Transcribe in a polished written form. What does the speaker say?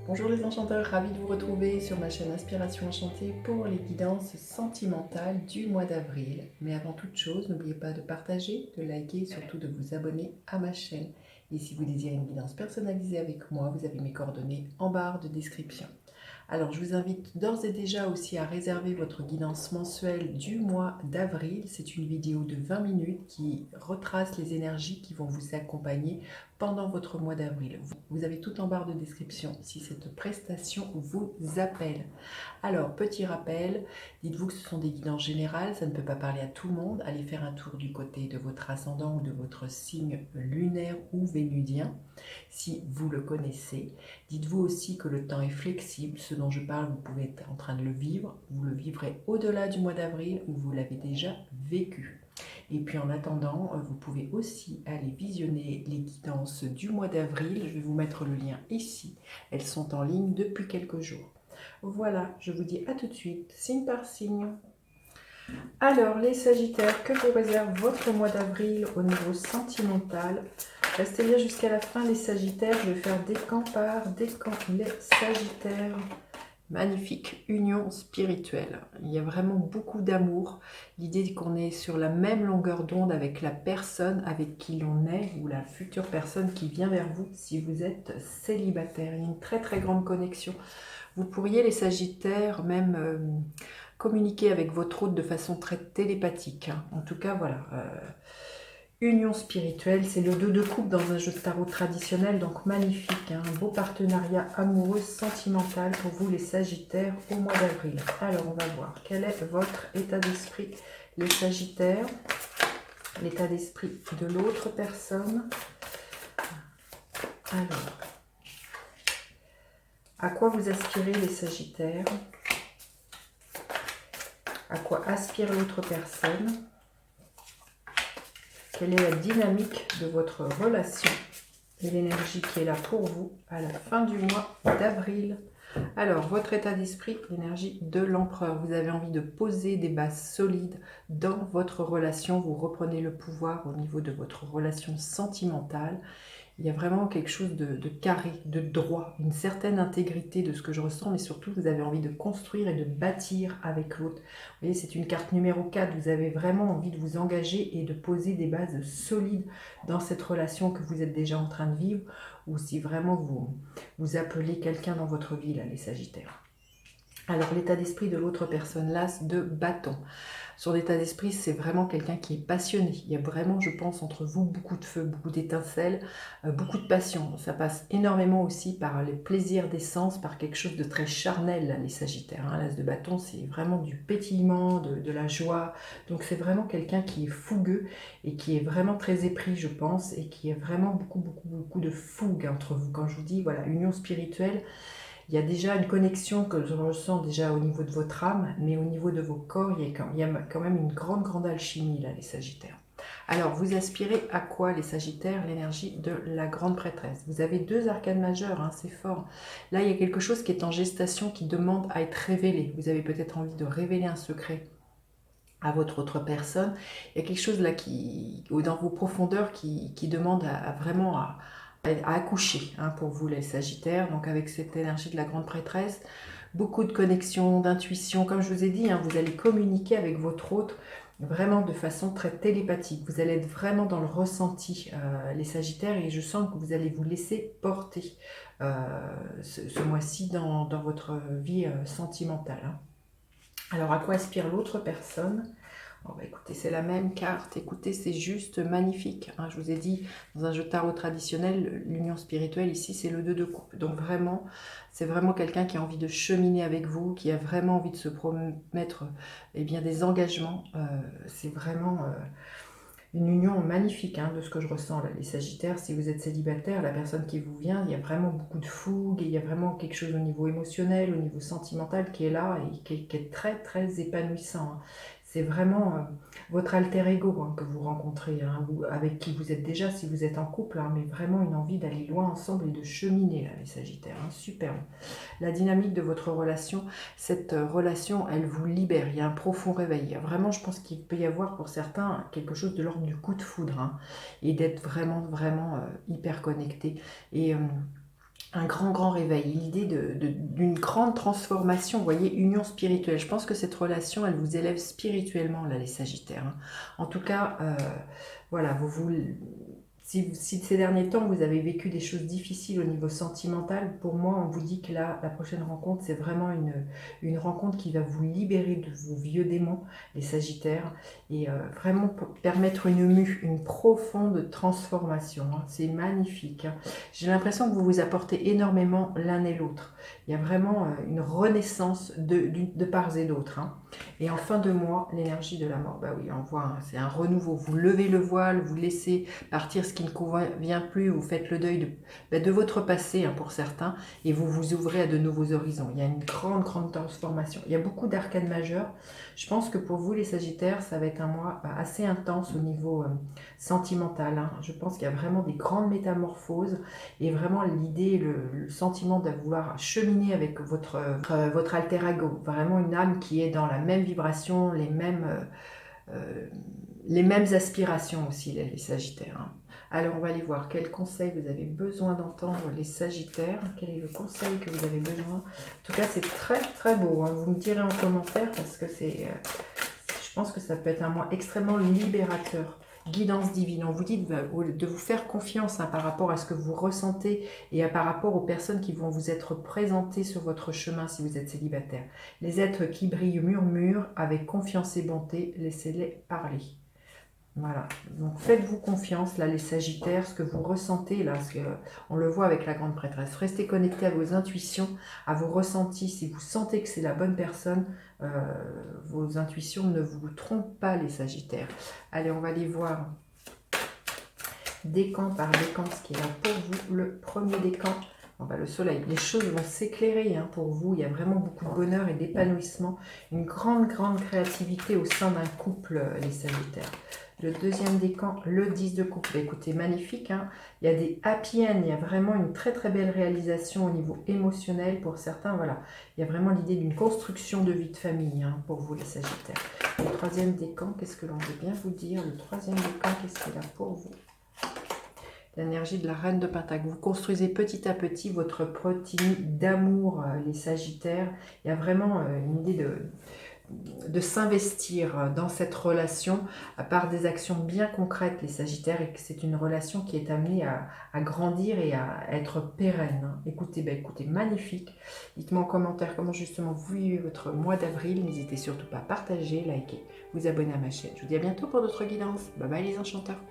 Bonjour les enchanteurs, ravi de vous retrouver sur ma chaîne Inspiration Enchantée pour les guidances sentimentales du mois d'avril. Mais avant toute chose, n'oubliez pas de partager, de liker et surtout de vous abonner à ma chaîne. Et si vous désirez une guidance personnalisée avec moi, vous avez mes coordonnées en barre de description. Alors, je vous invite d'ores et déjà aussi à réserver votre guidance mensuelle du mois d'avril. C'est une vidéo de 20 minutes qui retrace les énergies qui vont vous accompagner pendant votre mois d'avril. Vous avez tout en barre de description si cette prestation vous appelle. Alors, petit rappel, dites-vous que ce sont des guidances générales, ça ne peut pas parler à tout le monde. Allez faire un tour du côté de votre ascendant ou de votre signe lunaire ou vénudien, si vous le connaissez. Dites-vous aussi que le temps est flexible, ce dont je parle, vous pouvez être en train de le vivre, vous le vivrez au-delà du mois d'avril ou vous l'avez déjà vécu. Et puis en attendant, vous pouvez aussi aller visionner les guidances du mois d'avril. Je vais vous mettre le lien ici. Elles sont en ligne depuis quelques jours. Voilà, je vous dis à tout de suite, signe par signe. Alors, les Sagittaires, que vous réserve votre mois d'avril au niveau sentimental? Restez bien jusqu'à la fin, les Sagittaires. Je vais faire décan par décan, les Sagittaires. Magnifique union spirituelle. Il y a vraiment beaucoup d'amour. L'idée qu'on est sur la même longueur d'onde avec la personne avec qui l'on est ou la future personne qui vient vers vous si vous êtes célibataire. Il y a une très très grande connexion. Vous pourriez, les Sagittaires, même communiquer avec votre hôte de façon très télépathique. En tout cas, voilà. Union spirituelle, c'est le 2 de coupe dans un jeu de tarot traditionnel, donc magnifique, un beau partenariat amoureux, sentimental pour vous les Sagittaires au mois d'avril. Alors on va voir, quel est votre état d'esprit, les Sagittaires, l'état d'esprit de l'autre personne. Alors, à quoi vous aspirez les Sagittaires? À quoi aspire l'autre personne? Quelle est la dynamique de votre relation et l'énergie qui est là pour vous à la fin du mois d'avril? Alors, votre état d'esprit, l'énergie de l'empereur. Vous avez envie de poser des bases solides dans votre relation. Vous reprenez le pouvoir au niveau de votre relation sentimentale. Il y a vraiment quelque chose de carré, de droit, une certaine intégrité de ce que je ressens, mais surtout, vous avez envie de construire et de bâtir avec l'autre. Vous voyez, c'est une carte numéro 4. Vous avez vraiment envie de vous engager et de poser des bases solides dans cette relation que vous êtes déjà en train de vivre, ou si vraiment vous appelez quelqu'un dans votre vie, là, les Sagittaires. Alors, l'état d'esprit de l'autre personne, l'as de bâton. Son état d'esprit, c'est vraiment quelqu'un qui est passionné. Il y a vraiment, je pense, entre vous, beaucoup de feu, beaucoup d'étincelles, beaucoup de passion. Ça passe énormément aussi par les plaisirs des sens, par quelque chose de très charnel, là, les Sagittaires. L'as de bâton, c'est vraiment du pétillement, de la joie. Donc, c'est vraiment quelqu'un qui est fougueux et qui est vraiment très épris, je pense, et qui a vraiment beaucoup de fougue entre vous. Quand je vous dis, voilà, union spirituelle, il y a déjà une connexion que je ressens déjà au niveau de votre âme, mais au niveau de vos corps, il y a quand même une grande alchimie là, les Sagittaires. Alors, vous aspirez à quoi, les Sagittaires? L'énergie de la grande prêtresse. Vous avez 2 arcanes majeures, hein, c'est fort. Là, il y a quelque chose qui est en gestation, qui demande à être révélé. Vous avez peut-être envie de révéler un secret à votre autre personne. Il y a quelque chose là dans vos profondeurs qui demande vraiment à accoucher, hein, pour vous les Sagittaires. Donc avec cette énergie de la grande prêtresse, beaucoup de connexion, d'intuition. Comme je vous ai dit, hein, vous allez communiquer avec votre hôte vraiment de façon très télépathique. Vous allez être vraiment dans le ressenti, les Sagittaires, et je sens que vous allez vous laisser porter ce mois-ci dans votre vie sentimentale, hein. Alors, à quoi aspire l'autre personne? Oh, bah, écoutez, c'est la même carte. Écoutez, c'est juste magnifique, hein. Je vous ai dit, dans un jeu de tarot traditionnel, l'union spirituelle, ici, c'est le 2 de coupe. Donc, vraiment, c'est vraiment quelqu'un qui a envie de cheminer avec vous, qui a vraiment envie de se promettre bien, des engagements. C'est vraiment une union magnifique, hein, de ce que je ressens là, les Sagittaires. Si vous êtes célibataire, la personne qui vous vient, il y a vraiment beaucoup de fougue, et il y a vraiment quelque chose au niveau émotionnel, au niveau sentimental qui est là et qui est très épanouissant, hein. C'est vraiment votre alter ego, hein, que vous rencontrez, hein, avec qui vous êtes déjà si vous êtes en couple, hein, mais vraiment une envie d'aller loin ensemble et de cheminer là, les Sagittaires, hein, superbe. La dynamique de votre relation, cette relation, elle vous libère. Il y a un profond réveil. Vraiment, je pense qu'il peut y avoir pour certains quelque chose de l'ordre du coup de foudre, hein, et d'être vraiment hyper connecté. Et un grand réveil, l'idée d'une grande transformation, vous voyez, union spirituelle. Je pense que cette relation, elle vous élève spirituellement, là, les Sagittaires, hein. En tout cas, voilà, si ces derniers temps, vous avez vécu des choses difficiles au niveau sentimental, pour moi, on vous dit que là, la prochaine rencontre, c'est vraiment une rencontre qui va vous libérer de vos vieux démons, les Sagittaires, et vraiment permettre une profonde transformation, hein. C'est magnifique, hein. J'ai l'impression que vous vous apportez énormément l'un et l'autre. Il y a vraiment une renaissance de part et d'autre, hein. Et en fin de mois, l'énergie de la mort, bah oui, on voit, hein, c'est un renouveau. Vous levez le voile, vous laissez partir ce qui ne convient plus, vous faites le deuil de votre passé, hein, pour certains, et vous vous ouvrez à de nouveaux horizons. Il y a une grande transformation. Il y a beaucoup d'arcanes majeures. Je pense que pour vous, les Sagittaires, ça va être un mois assez intense au niveau sentimental, hein. Je pense qu'il y a vraiment des grandes métamorphoses et vraiment l'idée, le sentiment de vouloir cheminer avec votre alter ego, vraiment une âme qui est dans la même vibration, les mêmes aspirations aussi, les Sagittaires, hein. Alors on va aller voir quels conseils vous avez besoin d'entendre, les Sagittaires. Quel est le conseil que vous avez besoin? En tout cas, c'est très beau, hein. Vous me direz en commentaire parce que je pense que ça peut être un mois extrêmement libérateur. Guidance divine, on vous dit de vous faire confiance, hein, par rapport à ce que vous ressentez et par rapport aux personnes qui vont vous être présentées sur votre chemin si vous êtes célibataire. Les êtres qui brillent murmurent avec confiance et bonté, laissez-les parler. Voilà, donc faites-vous confiance, là, les Sagittaires, ce que vous ressentez, là, on le voit avec la grande prêtresse. Restez connectés à vos intuitions, à vos ressentis. Si vous sentez que c'est la bonne personne, vos intuitions ne vous trompent pas, les Sagittaires. Allez, on va aller voir décan par décan, ce qui est là pour vous. Le premier décan, le soleil, les choses vont s'éclairer, hein, pour vous. Il y a vraiment beaucoup de bonheur et d'épanouissement. Une grande créativité au sein d'un couple, les Sagittaires. Le deuxième décan, le 10 de coupe. Bah, écoutez, magnifique, hein. Il y a des happy end, il y a vraiment une très belle réalisation au niveau émotionnel pour certains. Voilà, il y a vraiment l'idée d'une construction de vie de famille, hein, pour vous, les Sagittaires. Le troisième décan, qu'est-ce que l'on veut bien vous dire? Le troisième décan, qu'est-ce qu'il a pour vous? L'énergie de la reine de Pentacle. Vous construisez petit à petit votre protéine d'amour, les Sagittaires. Il y a vraiment une idée de s'investir dans cette relation par des actions bien concrètes, les Sagittaires, et que c'est une relation qui est amenée à grandir et à être pérenne, hein. Écoutez, magnifique. Dites-moi en commentaire comment justement vous vivez votre mois d'avril. N'hésitez surtout pas à partager, liker, vous abonner à ma chaîne. Je vous dis à bientôt pour d'autres guidances. Bye bye les enchanteurs.